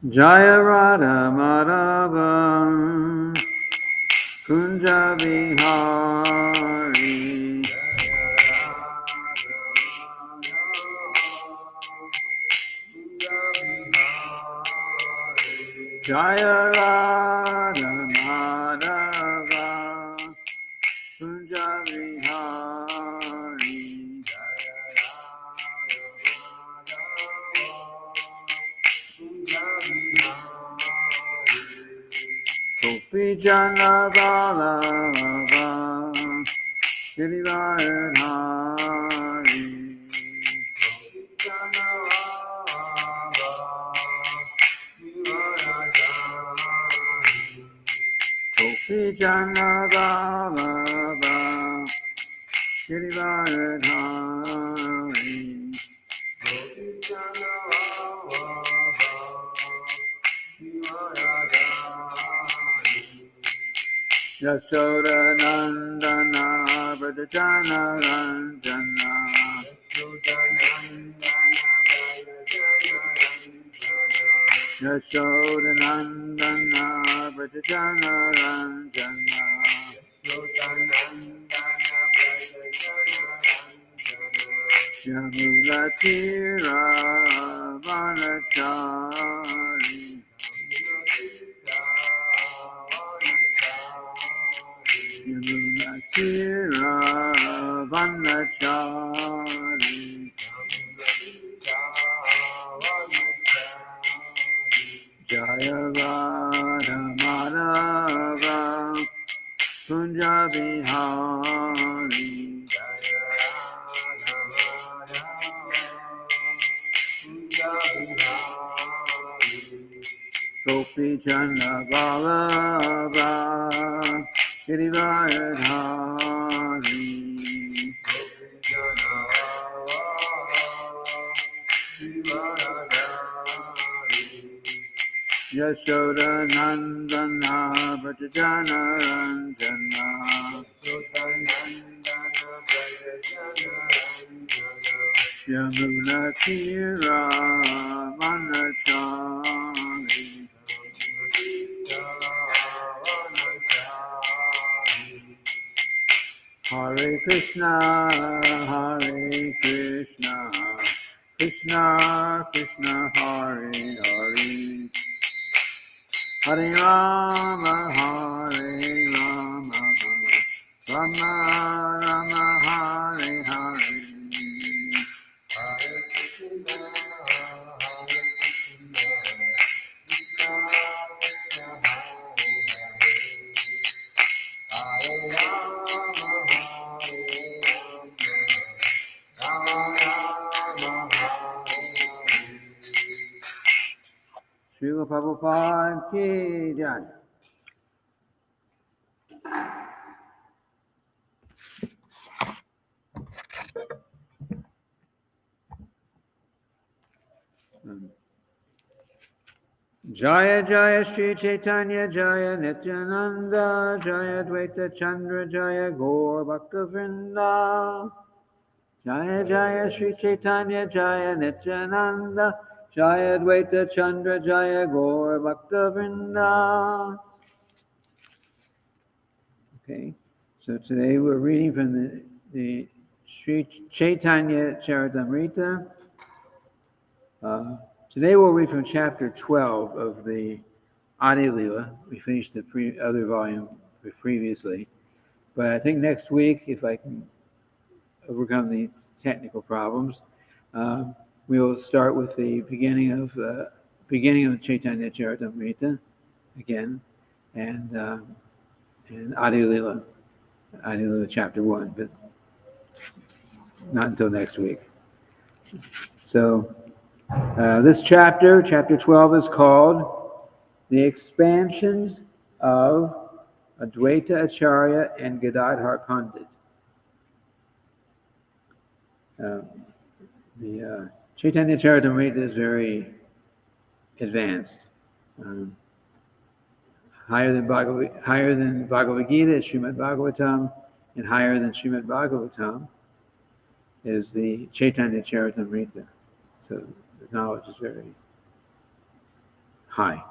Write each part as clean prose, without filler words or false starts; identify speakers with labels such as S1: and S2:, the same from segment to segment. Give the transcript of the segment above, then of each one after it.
S1: Jaya Radha Madhava Kunja Vihari Jaya Radha Madhava Kunja Vihari Gopi Jana Vallabha Girivardhari Gopi Jana Vallabha Girivardhari Yashoda Nandana Vrajajana Ranjana Yashoda Nandana Vrajajana Ranjana Yamula Tira Vanachari Yamuna Tira Vanachari Jaya Radha Madhava Kunja Vihari Gopi Jana Vallabha Girivardhari Yashoda Nandana Vrajajana Ranjana Yamuna Tira Vanachari Hare Krishna, Krishna Krishna, Hare Hare, Hare Rama, Rama Rama, Hare Hare. Srila Prabhupada ki jai. Jaya Jaya Shri Chaitanya Jaya Nityananda Jaya Dvaita Chandra Jaya Gaur Bhakta Vrinda Jaya Jaya Shri Chaitanya Jaya Nityananda Jaya Dvaita Chandra Jaya Gaur Bhakta Vrinda. Okay, so today we're reading from the Sri Caitanya-caritamrita. Today we'll read from chapter 12 of the Adi-lila. We finished the other volume previously. But I think next week, if I can overcome the technical problems, we will start with the beginning of Caitanya-caritamrita again, and Adi-lila chapter 1, but not until next week. So this chapter 12, is called The Expansions of Advaita Acharya and Gadadhar Pandit. The Caitanya-caritamrita is very advanced. Higher than Bhagavad Gita is Srimad Bhagavatam, and higher than Srimad Bhagavatam is the Caitanya-caritamrita. So the knowledge is very high.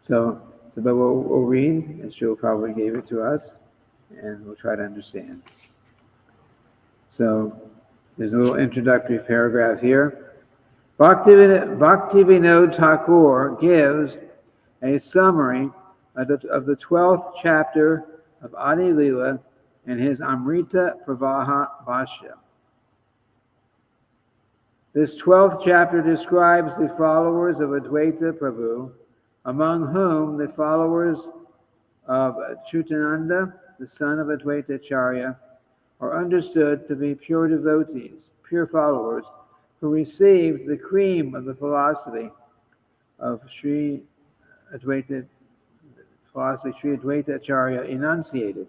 S1: But we'll read, as Joe probably gave it to us, and we'll try to understand. So there's a little introductory paragraph here. Bhaktivinoda Thakur gives a summary of the 12th chapter of Adi-lila in his Amrita Pravaha Bhashya. This 12th chapter describes the followers of Advaita Prabhu, among whom the followers of Chutananda, the son of Advaita-charya, are understood to be pure devotees, pure followers, who received the cream of the philosophy of Sri Advaita-charya enunciated.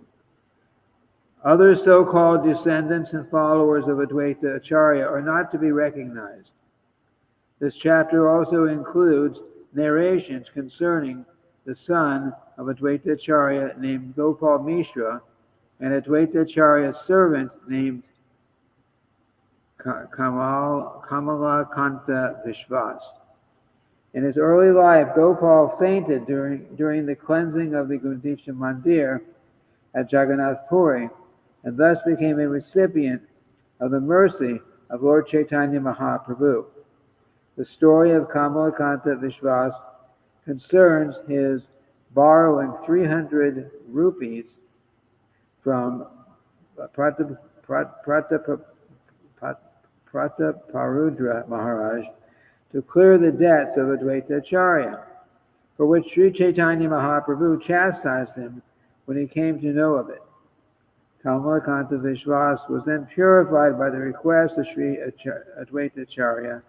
S1: Other so-called descendants and followers of Advaita-acharya are not to be recognized. This chapter also includes narrations concerning the son of Advaita-acharya named Gopal Mishra and Advaita-acharya's servant named Kamalakanta Vishwas. In his early life, Gopal fainted during the cleansing of the Gundicha Mandir at Jagannath Puri, and thus became a recipient of the mercy of Lord Chaitanya Mahaprabhu. The story of Kamalakanta Vishwas concerns his borrowing 300 rupees from Prataparudra Maharaj to clear the debts of Advaita-acharya, for which Sri Chaitanya Mahaprabhu chastised him when he came to know of it. Kamalakanta Vishwas was then purified by the request of Sri Advaita-acharya.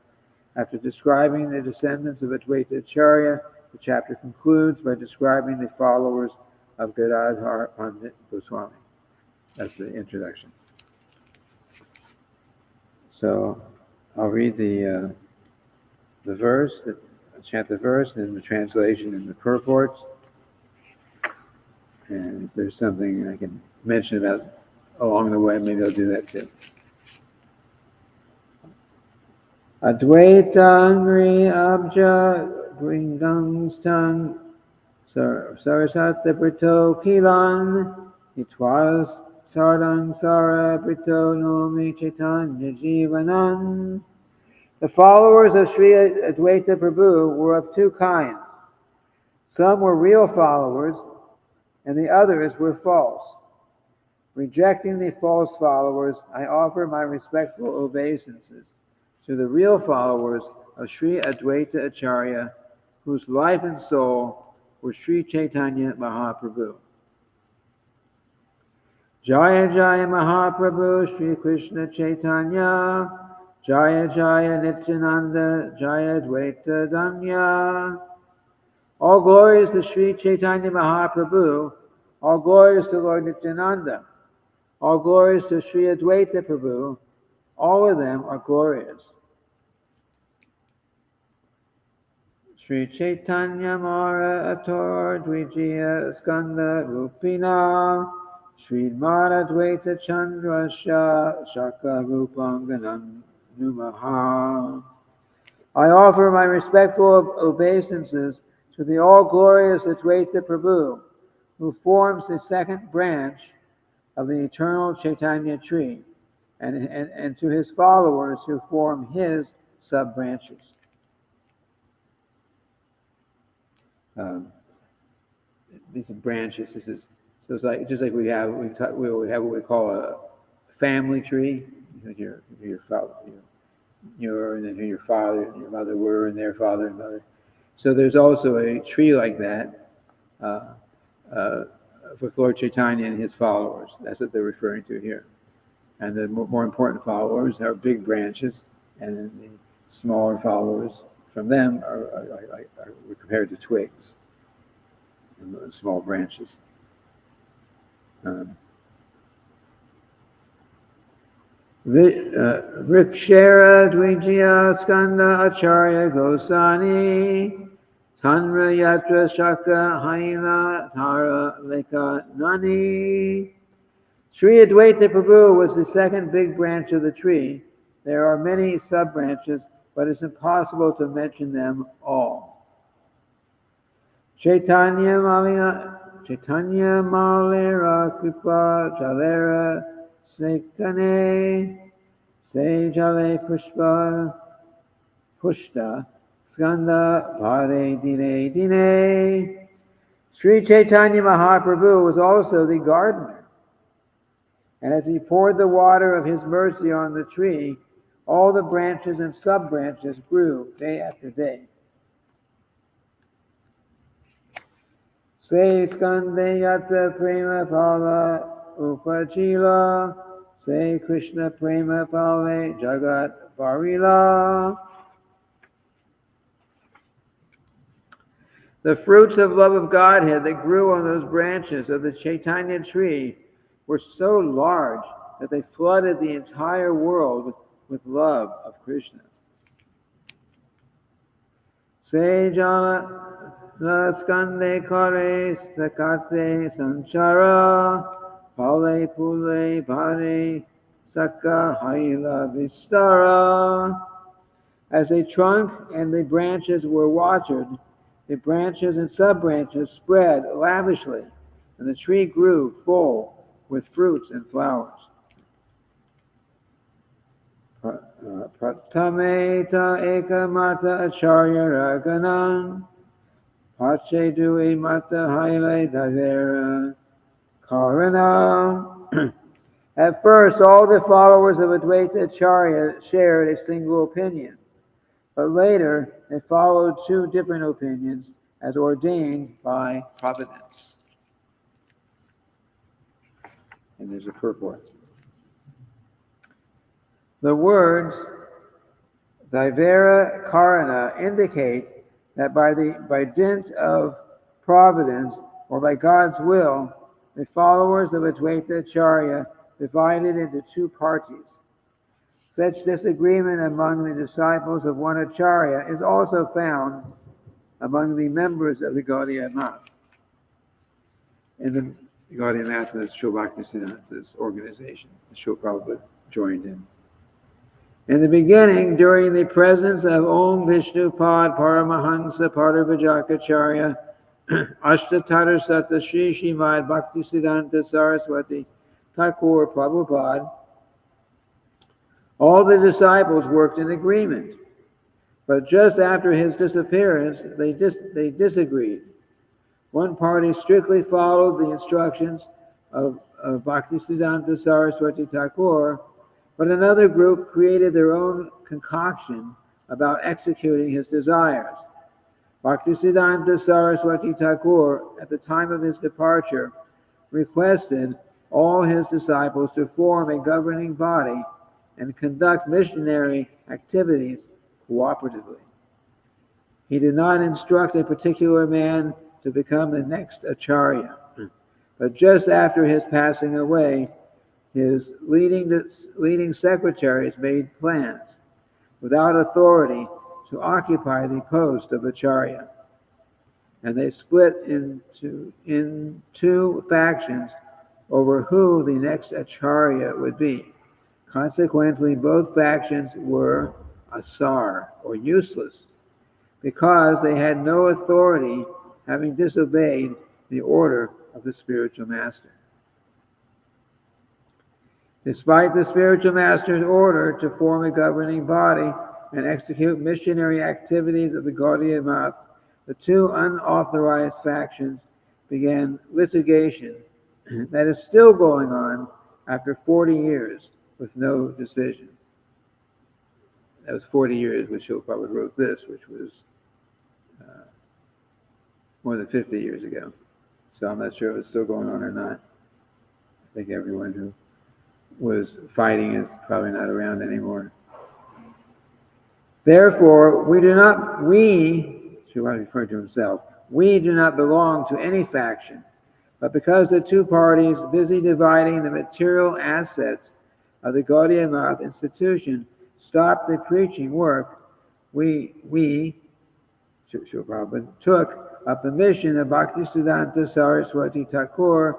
S1: After describing the descendants of Advaita-acharya, the chapter concludes by describing the followers of Gadadhar Pandit Goswami. That's the introduction. So I'll read the verse, chant the verse, and the translation and the purports. And if there's something I can mention about along the way, maybe I'll do that too. Advaitangri abja gringangstan sarasata brito kilan itwas sardang sara brito nomi chaitanya jivanan. The followers of Sri Advaita Prabhu were of two kinds. Some were real followers, and the others were false. Rejecting the false followers, I offer my respectful obeisances to the real followers of Sri Advaita-acharya, whose life and soul were Sri Chaitanya Mahaprabhu. Jaya Jaya Mahaprabhu Sri Krishna Chaitanya, Jaya Jaya Nityananda, Jaya Advaita Danya. All glories to Sri Chaitanya Mahaprabhu, all glories to Lord Nityananda, all glories to Sri Advaita Prabhu, all of them are glorious. Sri Chaitanya Mara Ator Dvijaya Skanda Rupina, Sri Mara Advaita Chandra Shaka Rupanganam Numaha. I offer my respectful obeisances to the all-glorious Advaita Prabhu, who forms the second branch of the eternal Chaitanya tree, and to his followers who form his sub-branches. These are branches. So it's like just like we have what we call a family tree. Your father, and then who your father and your mother were, and their father and mother. So there's also a tree like that with Lord Chaitanya and his followers. That's what they're referring to here. And the more important followers are big branches, and then the smaller followers from them are compared to twigs and small branches. Vrikshara Dvijaya Skanda Acharya Gosani Tanra Yatra Shaka Haina Tara Leka Nani. Sri Advaita Prabhu was the second big branch of the tree. There are many sub-branches, but it's impossible to mention them all. Caitanya-malera kripa jalera snekane se jale pushta skanda pade dine dine. Sri Chaitanya Mahaprabhu was also the gardener, and as he poured the water of his mercy on the tree, all the branches and sub-branches grew day after day. Se skande yata prema pala upajila, se Krishna prema pale jagat varila. The fruits of love of Godhead that grew on those branches of the Chaitanya tree were so large that they flooded the entire world with love of Krishna. Se jala skande kare stakate sanchara pale pule bhare sakka haila vistara. As the trunk and the branches were watered, the branches and sub-branches spread lavishly, and the tree grew full with fruits and flowers. Pratameta ekamata acharya raganan pache dui mata haile davera karana. At first, all the followers of Advaita Acharya shared a single opinion, but later they followed two different opinions as ordained by providence. And there's a purport. The words Daivara Karana indicate that by dint of providence or by God's will, the followers of Advaita Acharya divided into two parties. Such disagreement among the disciples of one Acharya is also found among the members of the Gaudiya Math. In the Gaudiya Math was Srila Bhaktisiddhanta's organization, Srila Prabhupada joined in. In the beginning, during the presence of Om Vishnu Pad Paramahansa Parabhajakacharya, Ashtatara Sata Shri Srimad Bhaktisiddhanta Saraswati Thakur Prabhupada, all the disciples worked in agreement. But just after his disappearance, they disagreed. One party strictly followed the instructions of Bhaktisiddhanta Saraswati Thakur, but another group created their own concoction about executing his desires. Bhaktisiddhanta Saraswati Thakur, at the time of his departure, requested all his disciples to form a governing body and conduct missionary activities cooperatively. He did not instruct a particular man to become the next Acharya, but just after his passing away, his leading secretaries made plans, without authority, to occupy the post of Acharya. And they split in two factions over who the next Acharya would be. Consequently, both factions were asar, or useless, because they had no authority, having disobeyed the order of the spiritual master. Despite the spiritual master's order to form a governing body and execute missionary activities of the Gaudiya Math, the two unauthorized factions began litigation that is still going on after 40 years with no decision. That was 40 years when Srila Prabhupada wrote this, which was more than 50 years ago. So I'm not sure if it's still going on or not. I think everyone who was fighting is probably not around anymore. Therefore, Srila referred to himself, we do not belong to any faction, but because the two parties busy dividing the material assets of the Gaudiya Math institution stopped the preaching work, we Srila Prabhupada, took up the mission of Bhaktisiddhanta Saraswati Thakur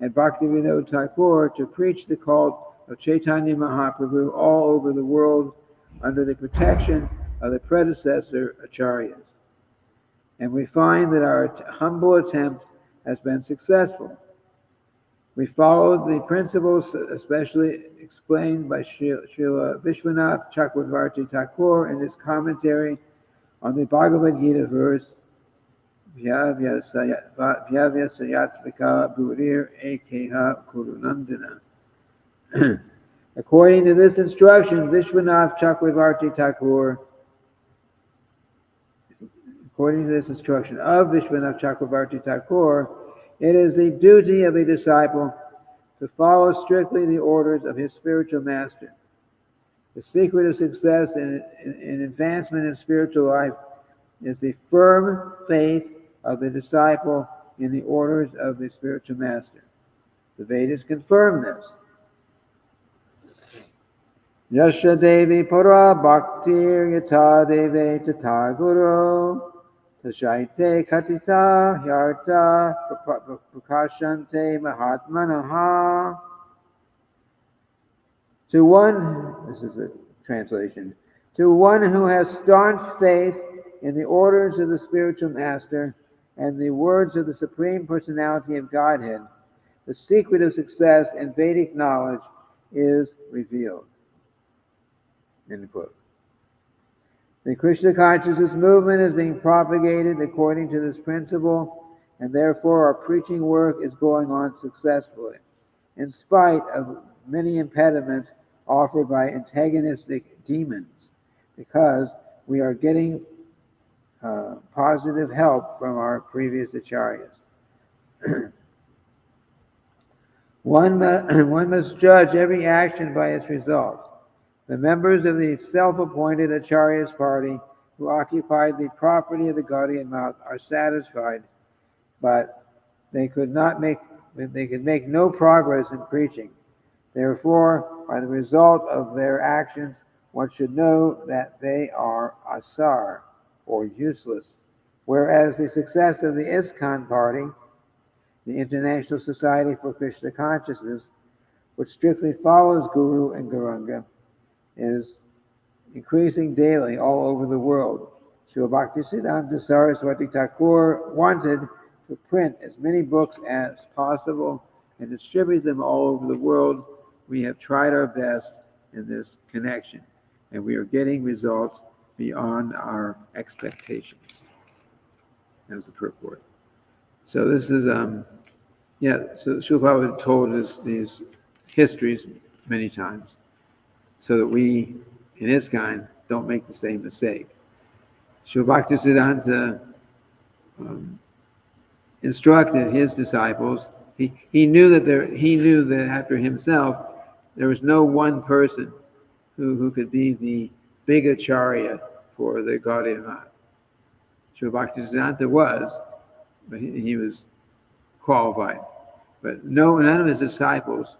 S1: and Bhaktivinoda Thakur to preach the cult of Chaitanya Mahaprabhu all over the world under the protection of the predecessor Acharyas. and we find that our humble attempt has been successful. We followed the principles especially explained by Srila Vishwanath Chakravarti Thakur in his commentary on the Bhagavad Gita verse Vyavyasayatvika Bhurir Ekeha Kurunandana. According to this instruction, Vishwanath Chakravarti Thakur, according to this instruction of Vishwanath Chakravarti Thakur, it is the duty of a disciple to follow strictly the orders of his spiritual master. The secret of success in advancement in spiritual life is the firm faith of the disciple in the orders of the spiritual master. The Vedas confirm this. Yasha Devi Pura Bhaktir Yata Deve Tata Guru Tashaite Katita Yarta Prakashante Mahatmanaha. To one, this is a translation, to one who has staunch faith in the orders of the spiritual master and the words of the Supreme Personality of Godhead, the secret of success in Vedic knowledge is revealed. End quote. The Krishna consciousness movement is being propagated according to this principle, and therefore our preaching work is going on successfully, in spite of many impediments offered by antagonistic demons, because we are getting positive help from our previous acharyas. One must judge every action by its results. The members of the self-appointed Acharya's party who occupied the property of the Gaudiya Math are satisfied, but they could make no progress in preaching. Therefore, by the result of their actions, one should know that they are asar, or useless. Whereas the success of the ISKCON party, the International Society for Krishna Consciousness, which strictly follows Guru and Gauranga, is increasing daily all over the world. Srila Bhaktisiddhanta Saraswati Thakur wanted to print as many books as possible and distribute them all over the world. We have tried our best in this connection, and we are getting results beyond our expectations. That's the purport. So this is, so Srila Prabhupada told us these histories many times, so that we, in ISKCON, don't make the same mistake. Srila Bhaktisiddhanta instructed his disciples. He knew that after himself, there was no one person who could be the big acharya for the Gaudiya Math. Srila Bhaktisiddhanta was, but he was qualified. But none of his disciples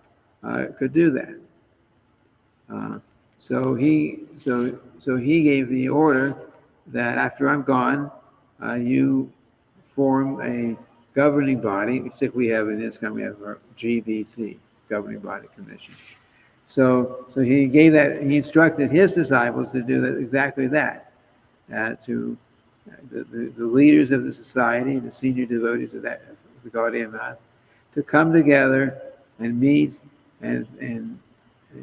S1: could do that. So he gave the order that after I'm gone, you form a governing body, which we have in ISKCON, we have our GBC, Governing Body Commission. So he gave that. He instructed his disciples to do that, exactly that, to the leaders of the society, the senior devotees of the Gaudiya Math, to come together and meet and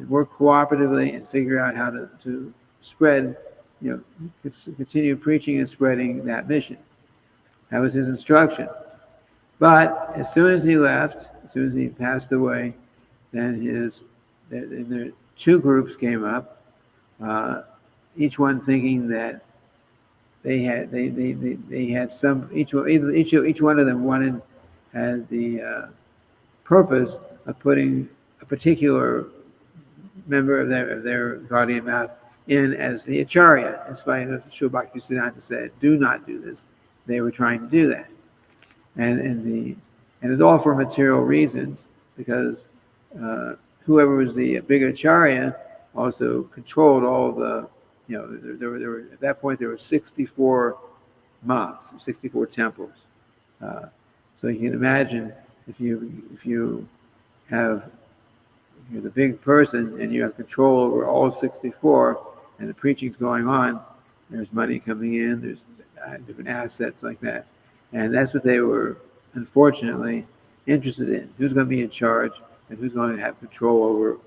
S1: work cooperatively and figure out how to spread, continue preaching and spreading that mission. That was his instruction. But as soon as he left, as soon as he passed away, then there two groups came up, each one thinking that they had some, each one of them had the purpose of putting a particular member of their Gaudiya Math in as the acharya, in spite of Srila Bhaktisiddhanta said, do not do this. They were trying to do that. And it's all for material reasons, because whoever was the big acharya also controlled all the, there were at that point there were 64 maths, 64 temples. So you can imagine if you're the big person and you have control over all 64, and the preaching's going on, there's money coming in, there's different assets like that. And that's what they were, unfortunately, interested in. Who's going to be in charge and who's going to have control over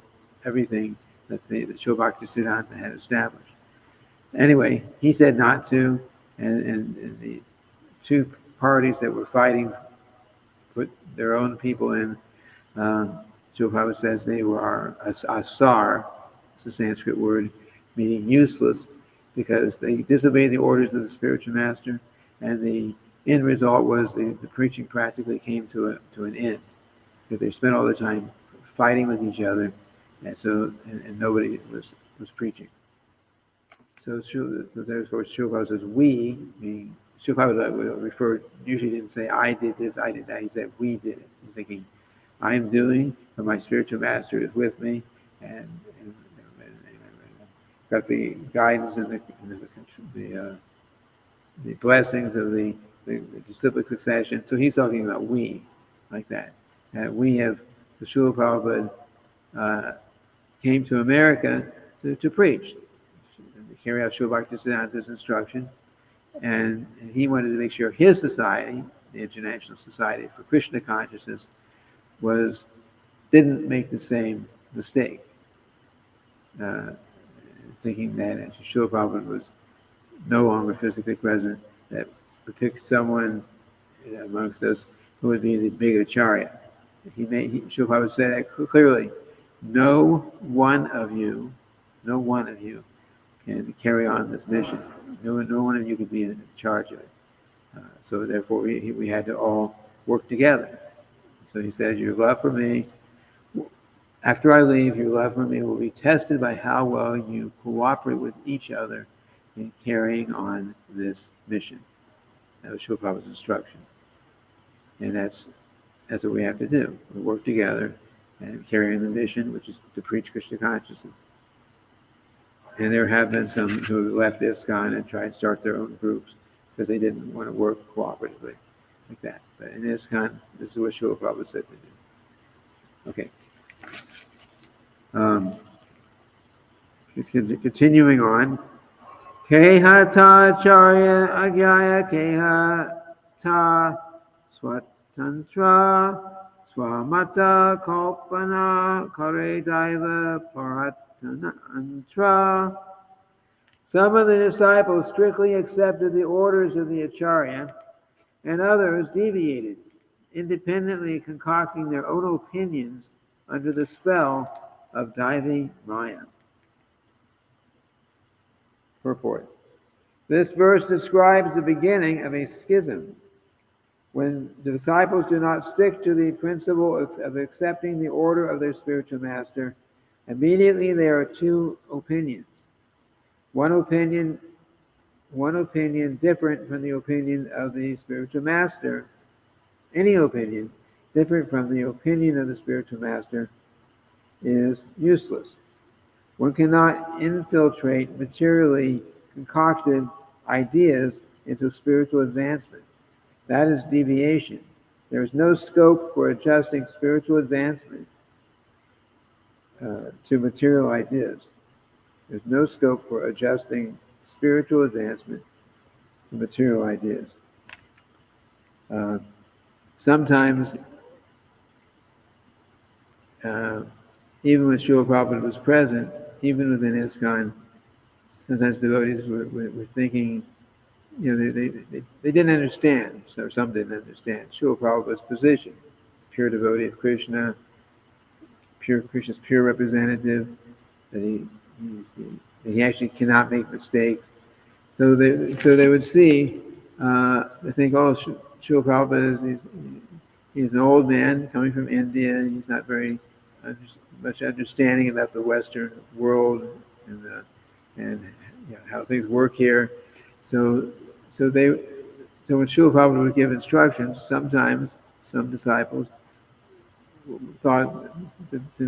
S1: everything that the Srila Bhaktisiddhanta had established. Anyway, he said not to, and the two parties that were fighting put their own people in. Srila Prabhupada says they were asar, it's a Sanskrit word, meaning useless, because they disobeyed the orders of the spiritual master, and the end result was the preaching practically came to an end, because they spent all their time fighting with each other, and nobody was preaching. So therefore, Srila Prabhupada says we, meaning Srila Prabhupada usually didn't say I did this, I did that. He said we did it. He's thinking I am doing, but my spiritual master is with me, and got the guidance and the blessings of the disciplic succession. So he's talking about we, like that. We have, so Srila Prabhupada came to America to preach, to carry out Srila Bhaktisiddhanta's instruction, and he wanted to make sure his society, the International Society for Krishna Consciousness, didn't make the same mistake, thinking that Srila Prabhupada was no longer physically present, that would pick someone amongst us who would be the big acharya. Srila Prabhupada said that clearly, no one of you can carry on this mission. No one of you could be in charge of it. So therefore, we had to all work together. So he said, your love for me, after I leave, your love for me will be tested by how well you cooperate with each other in carrying on this mission. That was Srila Prabhupada's instruction. And that's what we have to do. We work together and carry on the mission, which is to preach Krishna consciousness. And there have been some who left ISKCON and tried to start their own groups because they didn't want to work cooperatively like that. But in ISKCON, this is what Srila Prabhupada said to do. Okay. Continuing on. Keha ta charya agyaya keha ta swatantra swamata kalpana kare daiva paratana antra. Some of the disciples strictly accepted the orders of the acharya, and others deviated, independently concocting their own opinions under the spell of Daivi Maya. Purport. This verse describes the beginning of a schism. When the disciples do not stick to the principle of accepting the order of their spiritual master, immediately there are two opinions. One opinion different from the opinion of the spiritual master. Any opinion different from the opinion of the spiritual master is useless. One cannot infiltrate materially concocted ideas into spiritual advancement. That is deviation. There is no scope for adjusting spiritual advancement to material ideas. There's no scope for adjusting spiritual advancement to material ideas. Sometimes, even when Srila Prabhupada was present, even within ISKCON, sometimes devotees were thinking, they didn't understand, so some didn't understand Srila Prabhupada's position. Pure devotee of Krishna, Krishna's pure representative, that he actually cannot make mistakes. So they would see, they think, oh, Srila Prabhupada he's an old man coming from India. He's not very much understanding about the Western world and how things work here. So when Srila Prabhupada would give instructions, sometimes some disciples thought to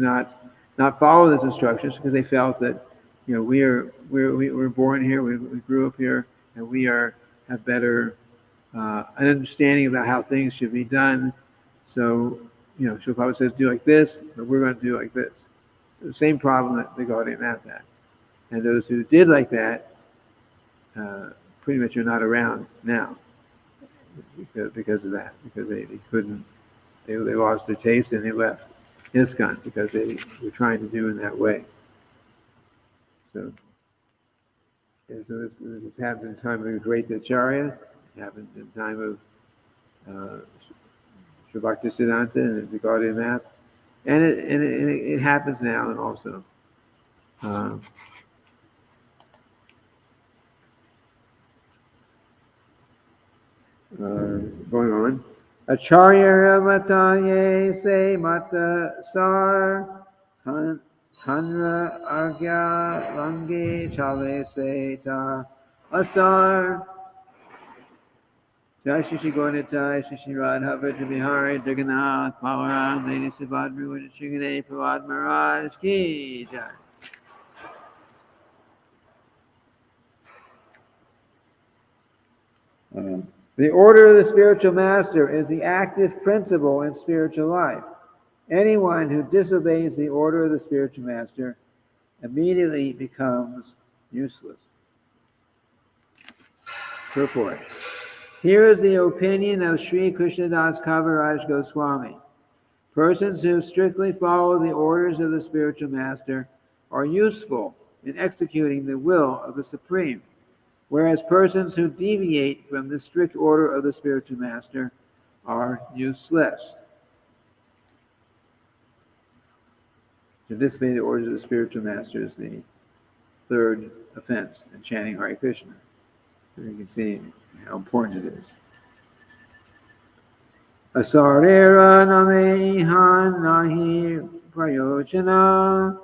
S1: not follow those instructions because they felt that we're born here, we grew up here, and we have better an understanding about how things should be done. So Srila Prabhupada says do like this, but we're going to do like this. So the same problem that the Gaudiya Math had. And those who did like that pretty much are not around now because of that, because they couldn't, they lost their taste and they left ISKCON because they were trying to do in that way. So, so this happened in the time of the Great Acharya, it happened in the time of Sri Bhaktisiddhanta and the Gaudiya Math, and it happens now and also. Going on. Acharya Mataye se Mata Sar Hanra Agya Langi Chale se Ta Asar Jai Shishi Gornitai Shishi Radha Vrajabihari Jagannath Pawaran Lady Subhadri Vajashigade Pavad Maharaj Ki Jai. The order of the spiritual master is the active principle in spiritual life. Anyone who disobeys the order of the spiritual master immediately becomes useless. Purport. Here is the opinion of Sri Krishnadas Kaviraj Goswami. Persons who strictly follow the orders of the spiritual master are useful in executing the will of the Supreme, whereas persons who deviate from the strict order of the spiritual master are useless. To disobey the orders of the spiritual master is the third offense in chanting Hare Krishna. So you can see how important it is. Asarera name ihan nahi prayojana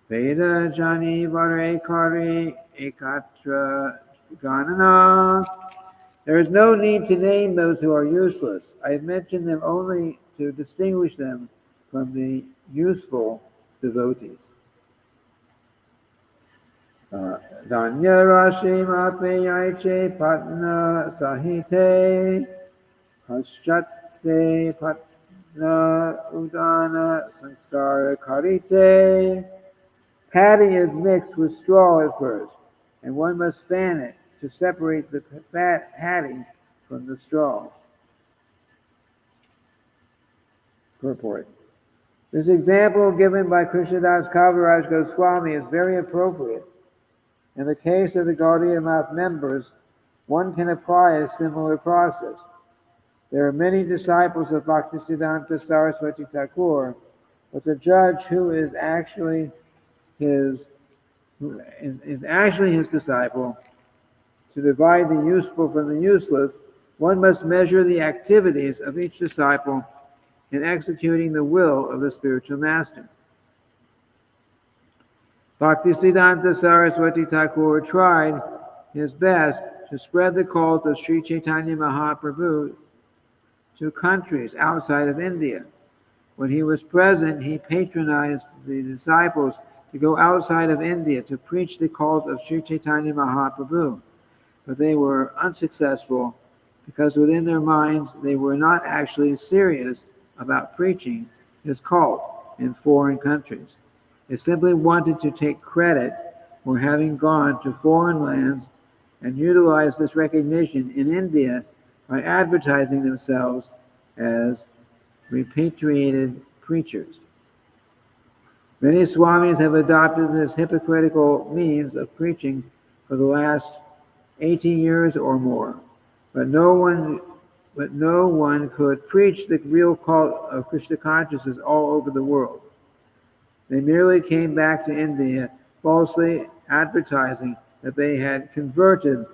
S1: Veda jani vare kari ekatra ganana. There is no need to name those who are useless. I have mentioned them only to distinguish them from the useful devotees. Danya rashi matme yaiche patna sahite paschate patna udana sanskara karite. Paddy is mixed with straw at first, and one must fan it to separate the fat paddy from the straw. Purport. This example given by Krishnadas Kaviraj Goswami is very appropriate. In the case of the Gaudiya Math members, one can apply a similar process. There are many disciples of Bhaktisiddhanta Saraswati Thakur, but the judge who is actually his disciple, to divide the useful from the useless, one must measure the activities of each disciple in executing the will of the spiritual master. Bhaktisiddhanta Saraswati Thakur tried his best to spread the cult of Sri Chaitanya Mahaprabhu to countries outside of India. When he was present, he patronized the disciples to go outside of India to preach the cult of Sri Chaitanya Mahaprabhu, but they were unsuccessful because within their minds they were not actually serious about preaching his cult in foreign countries. They simply wanted to take credit for having gone to foreign lands and utilize this recognition in India by advertising themselves as repatriated preachers. Many Swamis have adopted this hypocritical means of preaching for the last 80 years or more, but no one could preach the real cult of Krishna consciousness all over the world. They merely came back to India falsely advertising that they had converted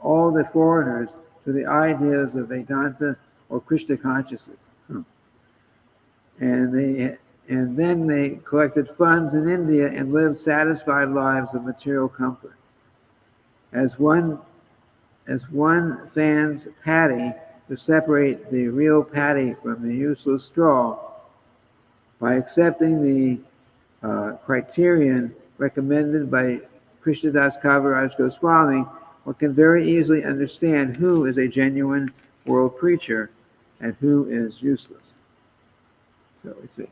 S1: all the foreigners to the ideas of Vedanta or Krishna consciousness. And then they collected funds in India and lived satisfied lives of material comfort. As one fans paddy to separate the real paddy from the useless straw, by accepting the criterion recommended by Krishnadas Kaviraj Goswami, one can very easily understand who is a genuine world preacher and who is useless. So we see.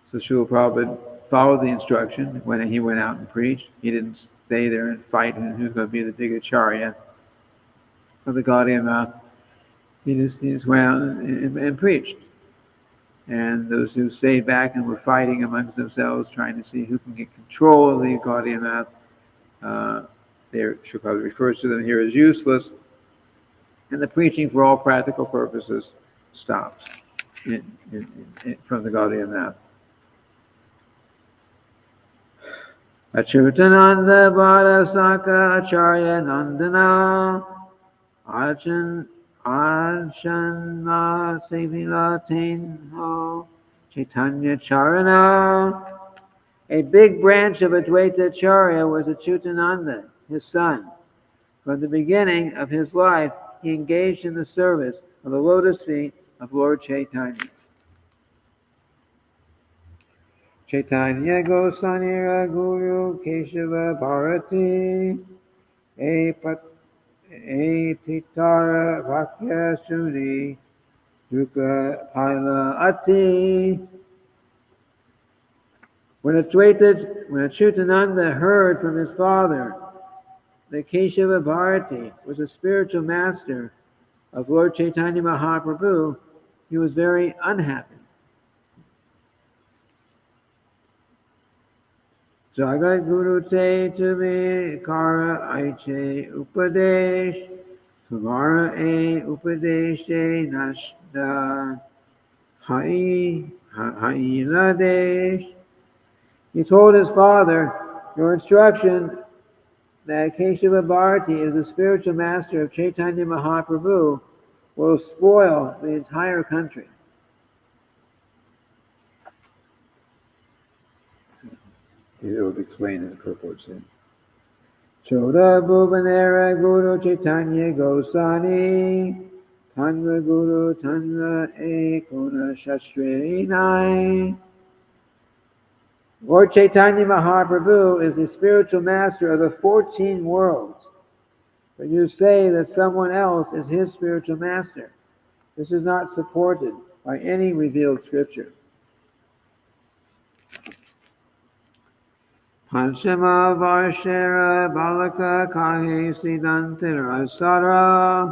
S1: So Srila Prabhupada followed the instruction when he went out and preached. He didn't stay there and fight and who's going to be the big acharya of the Gaudiya mouth. He just went out and preached. And those who stayed back and were fighting amongst themselves, trying to see who can get control of the Gaudiya mouth, Chaper refers to them here as useless. And the preaching, for all practical purposes, stopped from the Gaudiya mouth. Achyutananda Bharasaka Acharya Nandana Archanma Sevila Tenho Caitanya-caritamrita. A big branch of Advaita Acharya was Achyutananda, his son. From the beginning of his life, he engaged in the service of the lotus feet of Lord Chaitanya. Caitanya Gosanira Guru Keshava Bharati E Pitara Vakya Suni Dukkha Paila Ati. When Achyutananda heard from his father that Keshava Bharati was a spiritual master of Lord Chaitanya Mahaprabhu, he was very unhappy. Jagat Guru te tumi kara aiche upadesh tumara e upadesh te nashda Adi-lila desh. He told his father, your instruction that Keshava Bharati is the spiritual master of Chaitanya Mahaprabhu will spoil the entire country. It will be explained in the purport soon. Choda Bhuvanera Guru Chaitanya Gosani Tanra Guru Tanra Ekona Shastrenai. Lord Chaitanya Mahaprabhu is the spiritual master of the 14 worlds. But you say that someone else is his spiritual master. This is not supported by any revealed scripture. Panchama Varshera Balaka Kahe Sidantira Sara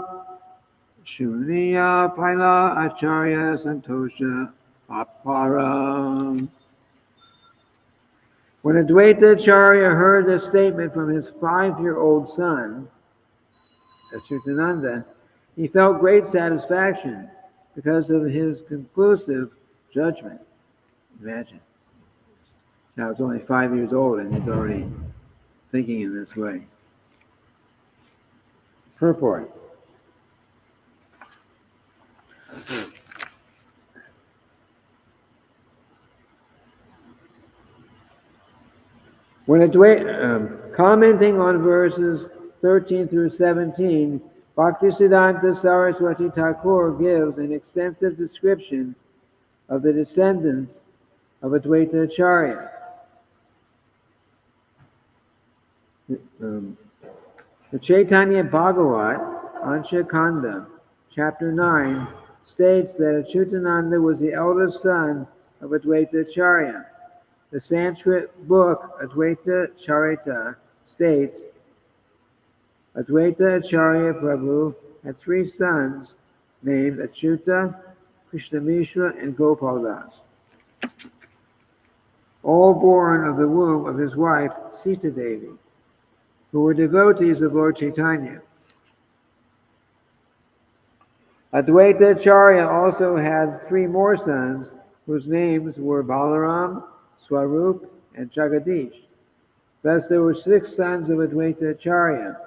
S1: Shuniya Paila Acharya Santosha Apara. When Advaita Acharya heard this statement from his 5-year-old son, Achyutananda, he felt great satisfaction because of his conclusive judgment. Imagine. Now it's only 5 years old and he's already thinking in this way. Purport. When commenting on verses 13 through 17, Bhaktisiddhanta Saraswati Thakur gives an extensive description of the descendants of Advaita Acharya. The Chaitanya Bhagavat, Ansha Kanda, chapter 9, states that Achyutananda was the eldest son of Advaita Acharya. The Sanskrit book Adi-lila states, Advaita Acharya Prabhu had 3 sons named Achyuta, Krishnamishra, and Gopaldas, all born of the womb of his wife Sita Devi, who were devotees of Lord Chaitanya. Advaita Acharya also had 3 more sons whose names were Balaram, Swarup, and Jagadish. Thus there were 6 sons of Advaita Acharya.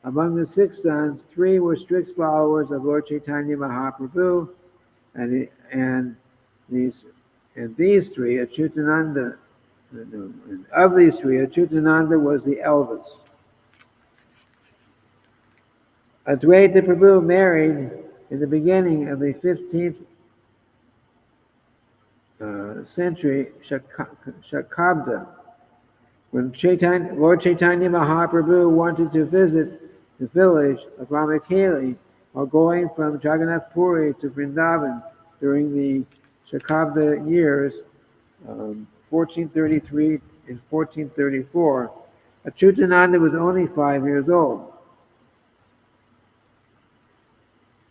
S1: Among the 6 sons, 3 were strict followers of Lord Chaitanya Mahaprabhu, and these 3, Achyutananda, of these 3, Achyutananda was the eldest. Advaita Prabhu married in the beginning of the 15th century Shakabda, when Lord Chaitanya Mahaprabhu wanted to visit the village of Ramakeli while going from Jagannath Puri to Vrindavan during the Shakabda years. 1433 and 1434, Achyutananda was only 5 years old.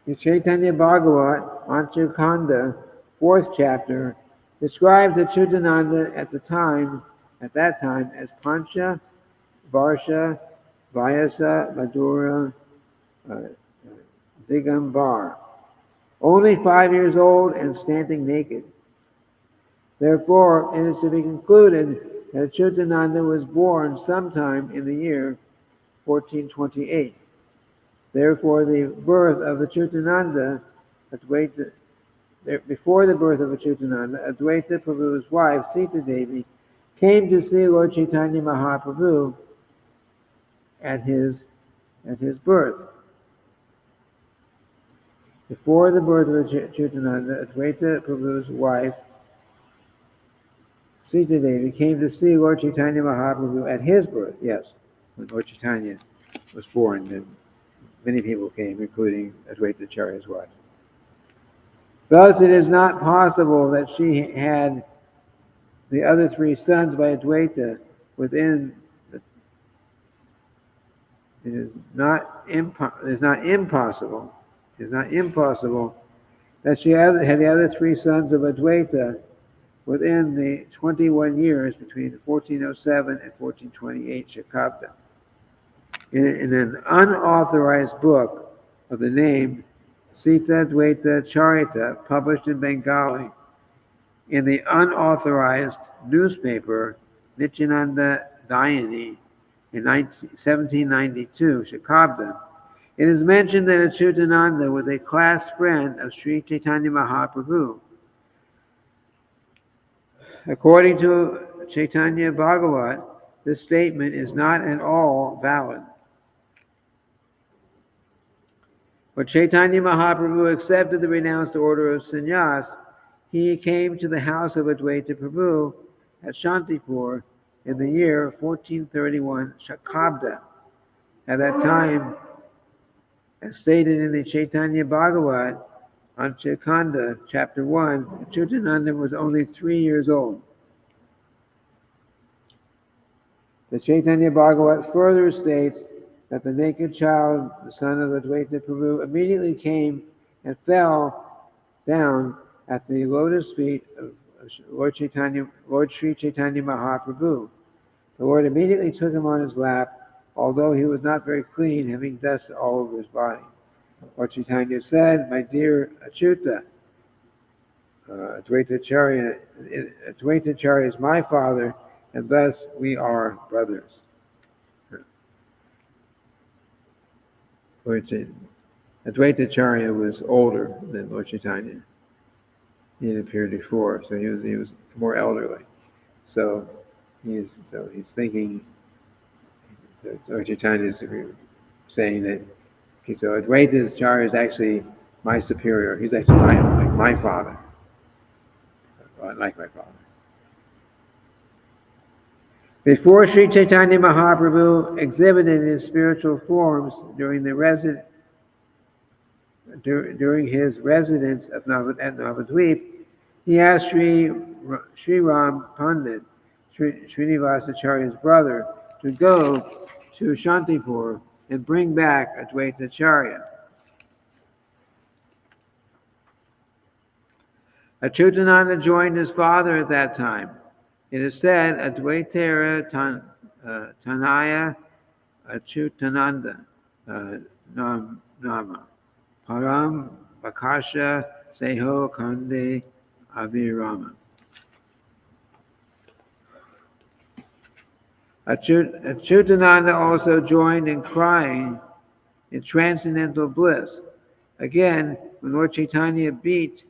S1: The Chaitanya Bhagavat, Anchakanda, 4th chapter, describes Achyutananda at that time as Pancha, Varsha, Vyasa, Madhura, Digambar, only 5 years old and standing naked. Therefore, it is to be concluded that Achyutananda was born sometime in the year 1428. Therefore, the birth of Achyutananda, before the birth of Achyutananda, Advaita Prabhu's wife, Sita Devi, came to see Lord Chaitanya Mahaprabhu at his birth. Before the birth of Achyutananda, Advaita Prabhu's wife, Sita Devi, came to see Lord Chaitanya Mahaprabhu at his birth. Yes, when Lord Chaitanya was born, then many people came, including Advaita Acharya's wife. Thus, it is not possible that she had the other 3 sons by Advaita within the. It is not impossible that she had the other 3 sons of Advaita within the 21 years between 1407 and 1428 Shakabda. In an unauthorized book of the name Caitanya-caritamrita, published in Bengali, in the unauthorized newspaper Nityananda Dayani in 1792, Shakabda, it is mentioned that Achyutananda was a class friend of Sri Chaitanya Mahaprabhu. According to Chaitanya Bhagavat, this statement is not at all valid. When Chaitanya Mahaprabhu accepted the renounced order of sannyas, he came to the house of Advaita Prabhu at Shantipur in the year 1431 Shakabda. At that time, as stated in the Chaitanya Bhagavat, Anchakanda, chapter 1, Achyutananda was only 3 years old. The Chaitanya Bhagavat further states that the naked child, the son of Advaita Prabhu, immediately came and fell down at the lotus feet of Lord Sri Chaitanya Mahaprabhu. The Lord immediately took him on his lap, although he was not very clean, having dust all over his body. Lord Chaitanya said, "My dear Achyuta, Advaita Acharya is my father, and thus we are brothers." Advaita Acharya was older than Lord Chaitanya. He had appeared before, so he was more elderly. So he's thinking. So Lord Chaitanya is saying that. Okay, so Advaita Acharya is actually my superior. He's actually my father, like my father. Before Sri Chaitanya Mahaprabhu exhibited his spiritual forms during his residence at Navadvip, he asked Sri Ram Pandit, Srinivas Acharya's brother, to go to Shantipur and bring back Advaita Acharya. Achyutananda joined his father at that time. It is said, Advaitara Tanaya Achyutananda Nama Param Bakasha Seho Kande Avirama. Achyutananda also joined in crying in transcendental bliss. Again, when Lord Chaitanya beat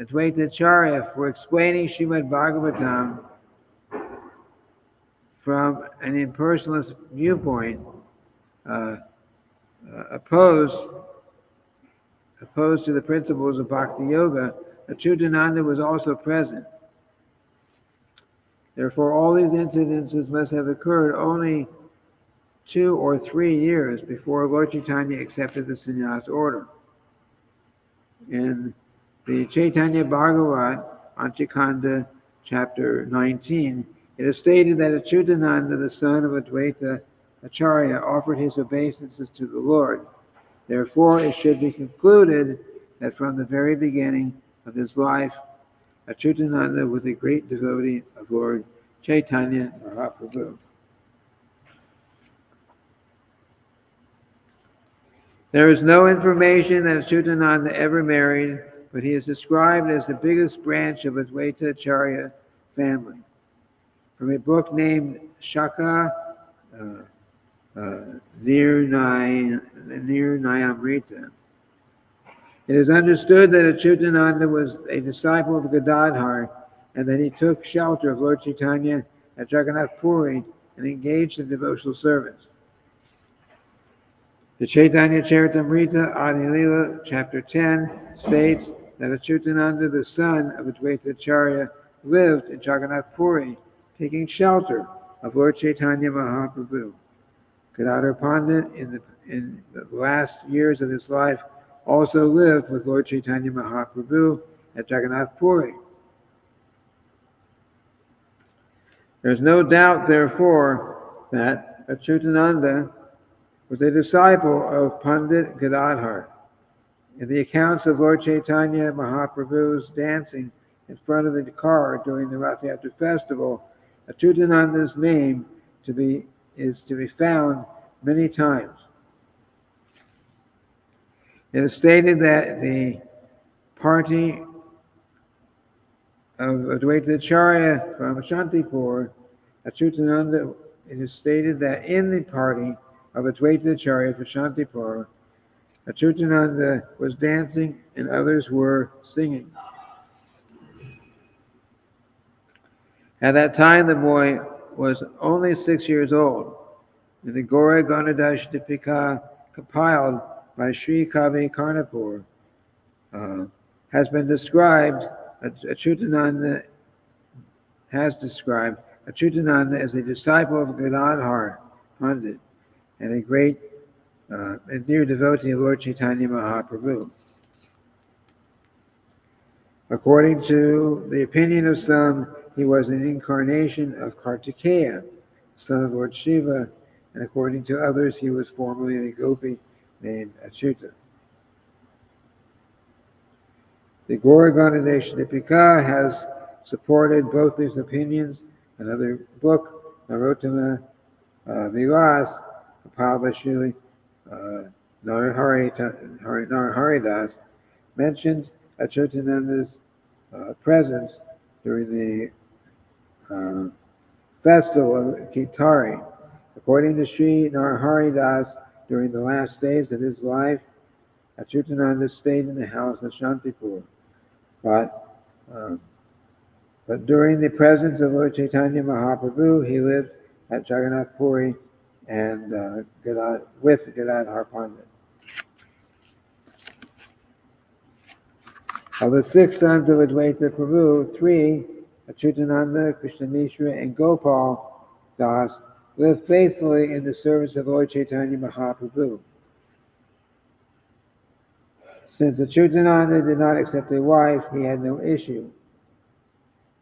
S1: Advaita Acharya for explaining Srimad Bhagavatam from an impersonalist viewpoint, opposed to the principles of Bhakti Yoga, Achyutananda was also present. Therefore, all these incidences must have occurred only 2 or 3 years before Lord Chaitanya accepted the sannyas order. In the Chaitanya Bhagavat, Anchakanda, chapter 19, it is stated that Achyutananda, the son of Advaita Acharya, offered his obeisances to the Lord. Therefore, it should be concluded that from the very beginning of his life, Achyutananda was a great devotee of Lord Chaitanya Mahaprabhu. There is no information that Achyutananda ever married, but he is described as the biggest branch of Advaita Acharya family. From a book named Shaka Caitanya-caritamrita, it is understood that Achyutananda was a disciple of Gadadhar and that he took shelter of Lord Chaitanya at Jagannath Puri and engaged in devotional service. The Caitanya-caritamrita, Adi-lila, chapter 10, states that Achyutananda, the son of Advaita Acharya, lived in Jagannath Puri, taking shelter of Lord Chaitanya Mahaprabhu. Gadadhar Pandit, in the last years of his life, also lived with Lord Chaitanya Mahaprabhu at Jagannath Puri. There is no doubt, therefore, that Achyutananda was a disciple of Pandit Gadadhar. In the accounts of Lord Chaitanya Mahaprabhu's dancing in front of the car during the Rath Yatra festival, Achyutananda's name is to be found many times. It is stated that the party of Advaita Acharya from Shantipur, Achyutananda, it is stated that in the party of Advaita Acharya from Shantipur, Achyutananda was dancing and others were singing. At that time, the boy was only 6 years old, and the Gaura Ganadash Dipika compiled by Sri Kavi Karnapur has described Achyutananda as a disciple of Gadadhar Pandit and a great and dear devotee of Lord Chaitanya Mahaprabhu. According to the opinion of some, he was an incarnation of Kartikeya, son of Lord Shiva, and according to others, he was formerly a gopi named Achyuta. The Gaura Ganadash Dipika has supported both these opinions. Another book, Narottama Vilas, compiled by Sri Naraharidas, mentioned Achyutananda's presence during the festival of Kitari. According to Sri Naraharidas, during the last days of his life, Achyutananda stayed in the house of Shantipur. But during the presence of Lord Chaitanya Mahaprabhu, he lived at Jagannath Puri and with Gadadhar Pandit. Of the 6 sons of Advaita Prabhu, 3, Achyutananda, Krishna Mishra, and Gopal Das, lived faithfully in the service of Lord Chaitanya Mahaprabhu. Since Achyutananda did not accept a wife, he had no issue.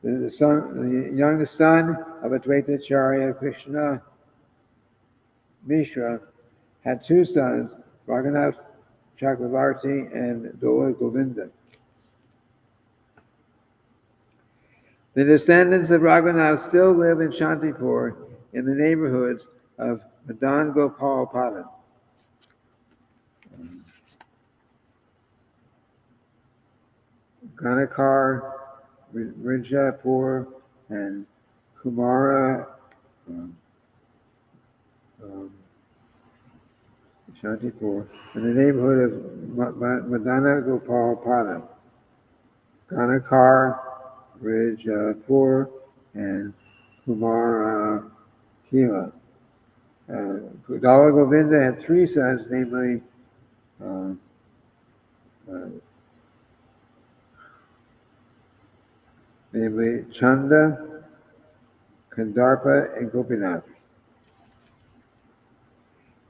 S1: The youngest son of Advaita Acharya, Krishna Mishra, had 2 sons, Raghunath Chakravarti and Dola Govinda. The descendants of Raghunath still live in Shantipur in the neighborhoods of Madan Gopal Padan. Ganakar, Rijapur, and Kumara Shantipur in the neighborhood of Madana Gopal Padan. Ganakar, Rijapur, and Kumara Kila. Dala Govinda had 3 sons, namely Chanda, Kandarpa, and Gopinath.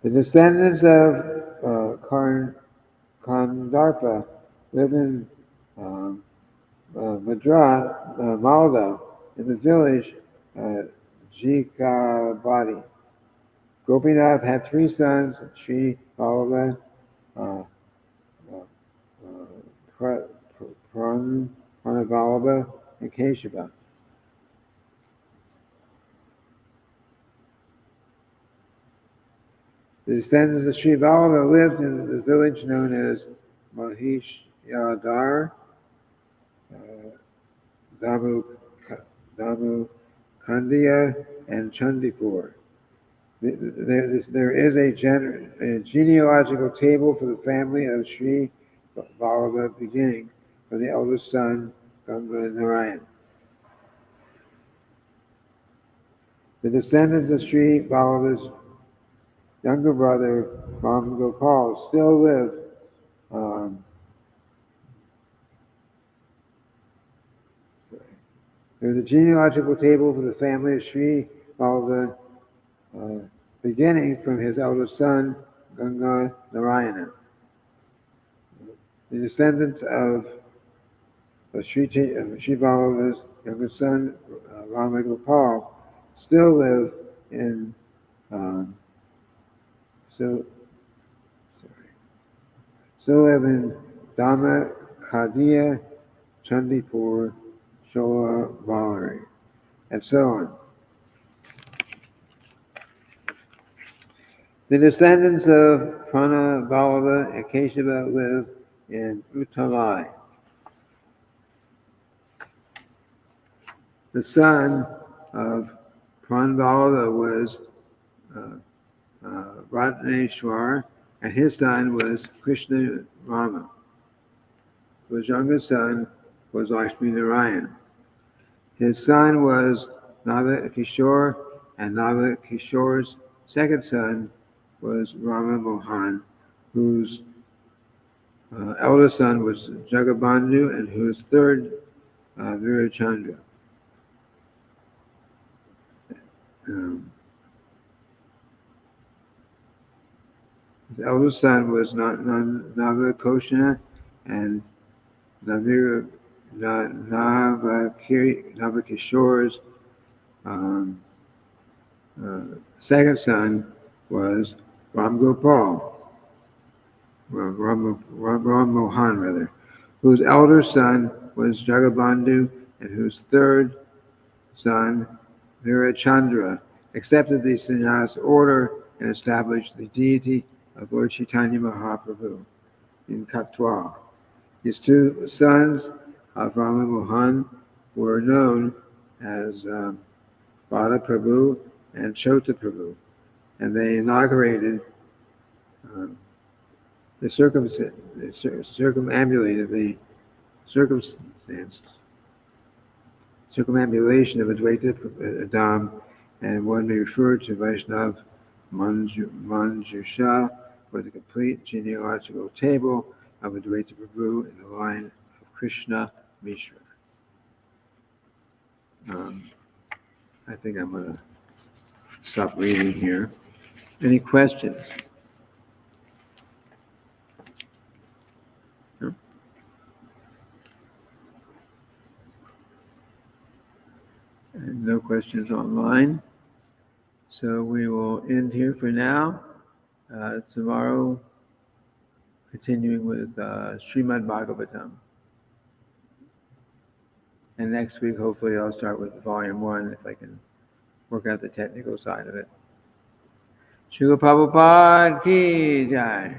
S1: The descendants of Kandarpa live in Malda, in the village Jikabadi. Gopinath had three sons, Sri Vallabha, uh, Pranavallabha, and Keshava. The descendants of Sri Vallabha lived in the village known as Mahishadar, Damukandiya, and Chandipur. There is a genealogical table for the family of Sri Vallabha beginning from the eldest son, Ganga Narayan. The descendants of Sri Vallabha's younger brother, Ram Gopal, still live there's a genealogical table for the family of Sri Vallabha beginning from his eldest son, Ganga Narayana. The descendants of Sri Vallabha's younger son, Rama Gopal, still live in Dhamma Kadiya, Chandipur, Shola Valari, and so on. The descendants of Prana Vallabha and Keshava live in Uttalai. The son of Pranavallabha was Ratneshwar, and his son was Krishna Rama. His younger son was Lakshmi Narayan. His son was Nava Kishore, and Nava Kishore's second son was Rama Mohan, whose eldest son was Jagabandhu, and whose third Virachandra. His eldest son was Navakoshana, and Navakishore's second son was Ram Gopal, Ram Mohan rather, whose elder son was Jagabandhu, and whose third son, Virachandra, accepted the sannyas order and established the deity of Lord Chaitanya Mahaprabhu in Katwa. His two sons of Rama Mohan were known as Bada Prabhu and Chota Prabhu, and they inaugurated circumambulation of Advaita Dham, and one may refer to Vaishnav Manjusha for the complete genealogical table of Advaita Prabhu in the line of Krishna Mishra. I think I'm going to stop reading here. Any questions? No? And no questions online. So we will end here for now. Tomorrow, continuing with Srimad Bhagavatam. And next week, hopefully, I'll start with Volume 1 if I can work out the technical side of it. Srila Prabhupada Ki Jai.